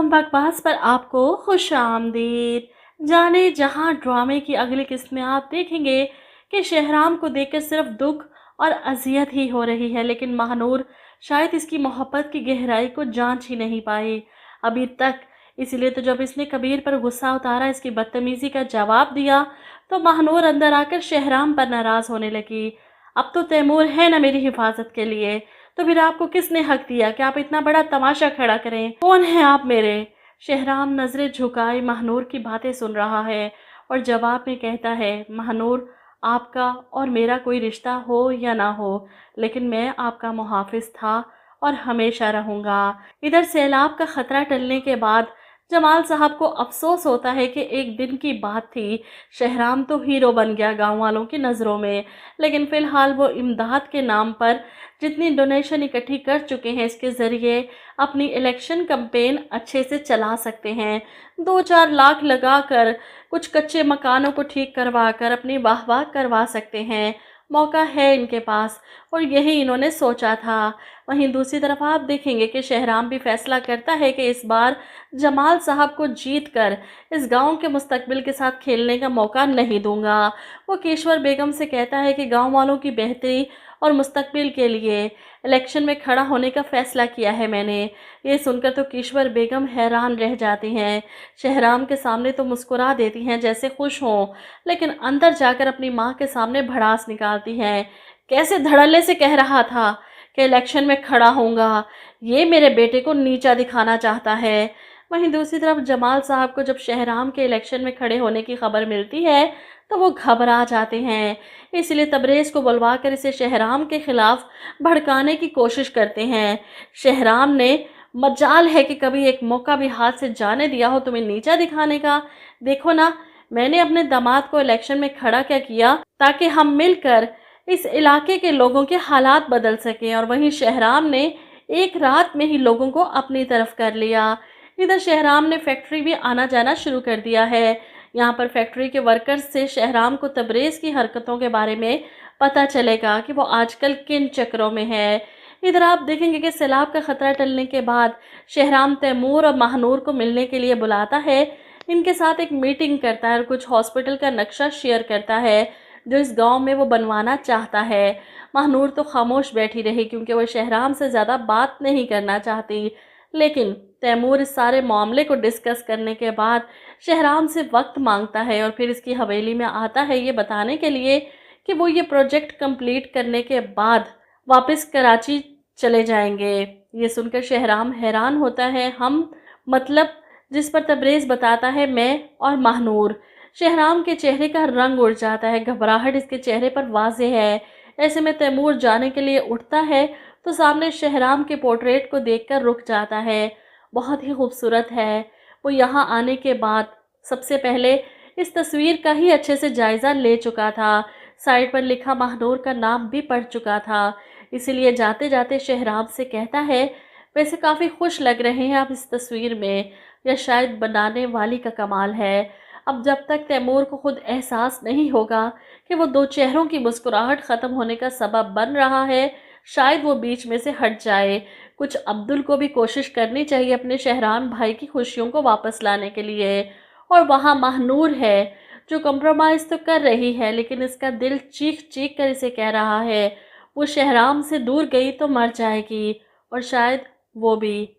बकवास पर आपको खुश आमदीद। जाने जहां ड्रामे की अगली किस्त में आप देखेंगे कि शहराम को देखकर सिर्फ दुख और अजियत ही हो रही है, लेकिन महानूर शायद इसकी मोहब्बत की गहराई को जांच ही नहीं पाई अभी तक। इसीलिए तो जब इसने कबीर पर गुस्सा उतारा, इसकी बदतमीजी का जवाब दिया, तो महानूर अंदर आकर शहराम पर नाराज होने लगी। अब तो तैमूर है ना मेरी हिफाजत के लिए, तो फिर आपको किसने हक दिया कि आप इतना बड़ा तमाशा खड़ा करें? कौन है आप मेरे? शहराम नजरें झुकाए महानूर की बातें सुन रहा है और जवाब में कहता है, महानूर, आपका और मेरा कोई रिश्ता हो या ना हो, लेकिन मैं आपका मुहाफिज था और हमेशा रहूंगा। इधर सैलाब का खतरा टलने के बाद जमाल साहब को अफसोस होता है कि एक दिन की बात थी, शहराम तो हीरो बन गया गांव वालों की नज़रों में, लेकिन फ़िलहाल वो इमदाद के नाम पर जितनी डोनेशन इकट्ठी कर चुके हैं, इसके ज़रिए अपनी इलेक्शन कैंपेन अच्छे से चला सकते हैं। 2-4 लाख लगाकर कुछ कच्चे मकानों को ठीक करवा कर अपनी वाह करवा सकते हैं। मौका है इनके पास और यही इन्होंने सोचा था। वहीं दूसरी तरफ आप देखेंगे कि शहराम भी फैसला करता है कि इस बार जमाल साहब को जीत कर इस गांव के मुस्तकबिल के साथ खेलने का मौका नहीं दूंगा। वो केशवर बेगम से कहता है कि गांव वालों की बेहतरी और मुस्तकबिल के लिए इलेक्शन में खड़ा होने का फ़ैसला किया है मैंने। ये सुनकर तो केशवर बेगम हैरान रह जाती हैं। शहराम के सामने तो मुस्कुरा देती हैं जैसे खुश हों, लेकिन अंदर जाकर अपनी माँ के सामने भड़ास निकालती हैं। कैसे धड़ल्ले से कह रहा था कि इलेक्शन में खड़ा होऊंगा, ये मेरे बेटे को नीचा दिखाना चाहता है। वहीं दूसरी तरफ जमाल साहब को जब शहराम के इलेक्शन में खड़े होने की खबर मिलती है तो वो घबरा जाते हैं, इसलिए तबरेज़ को बुलवा कर इसे शहराम के खिलाफ भड़काने की कोशिश करते हैं। शहराम ने मजाल है कि कभी एक मौका भी हाथ से जाने दिया हो तुम्हें नीचा दिखाने का। देखो ना, मैंने अपने दामाद को इलेक्शन में खड़ा क्या किया ताकि हम मिलकर इस इलाके के लोगों के हालात बदल सकें, और वहीं शहराम ने एक रात में ही लोगों को अपनी तरफ कर लिया। इधर शहराम ने फैक्ट्री भी आना जाना शुरू कर दिया है। यहाँ पर फैक्ट्री के वर्कर्स से शहराम को तबरेज़ की हरकतों के बारे में पता चलेगा कि वो आजकल किन चक्रों में है। इधर आप देखेंगे कि सैलाब का खतरा टलने के बाद शहराम तैमूर और महानूर को मिलने के लिए बुलाता है। इनके साथ एक मीटिंग करता है और कुछ हॉस्पिटल का नक्शा शेयर करता है जो इस गांव में वो बनवाना चाहता है। महानूर तो खामोश बैठी रही क्योंकि वो शहराम से ज़्यादा बात नहीं करना चाहती, लेकिन तैमूर इस सारे मामले को डिस्कस करने के बाद शहराम से वक्त मांगता है और फिर इसकी हवेली में आता है ये बताने के लिए कि वो ये प्रोजेक्ट कंप्लीट करने के बाद वापस कराची चले जाएंगे। ये सुनकर शहराम हैरान होता है। हम मतलब? जिस पर तबरेज़ बताता है मैं और महानूर। शहराम के चेहरे का रंग उड़ जाता है, घबराहट इसके चेहरे पर वाज़े है। ऐसे में तैमूर जाने के लिए उठता है तो सामने शहराम के पोर्ट्रेट को देखकर रुक जाता है। बहुत ही खूबसूरत है। वो यहाँ आने के बाद सबसे पहले इस तस्वीर का ही अच्छे से जायज़ा ले चुका था। साइड पर लिखा महानूर का नाम भी पढ़ चुका था। इसीलिए जाते जाते शहराम से कहता है, वैसे काफ़ी खुश लग रहे हैं आप इस तस्वीर में, या शायद बनाने वाली का कमाल है। अब जब तक तैमूर को खुद एहसास नहीं होगा कि वो दो चेहरों की मुस्कुराहट ख़त्म होने का सबब बन रहा है, शायद वो बीच में से हट जाए। कुछ अब्दुल को भी कोशिश करनी चाहिए अपने शहराम भाई की खुशियों को वापस लाने के लिए। और वहाँ महानूर है जो कंप्रोमाइज़ तो कर रही है, लेकिन इसका दिल चीख चीख कर इसे कह रहा है वो शहराम से दूर गई तो मर जाएगी, और शायद वो भी।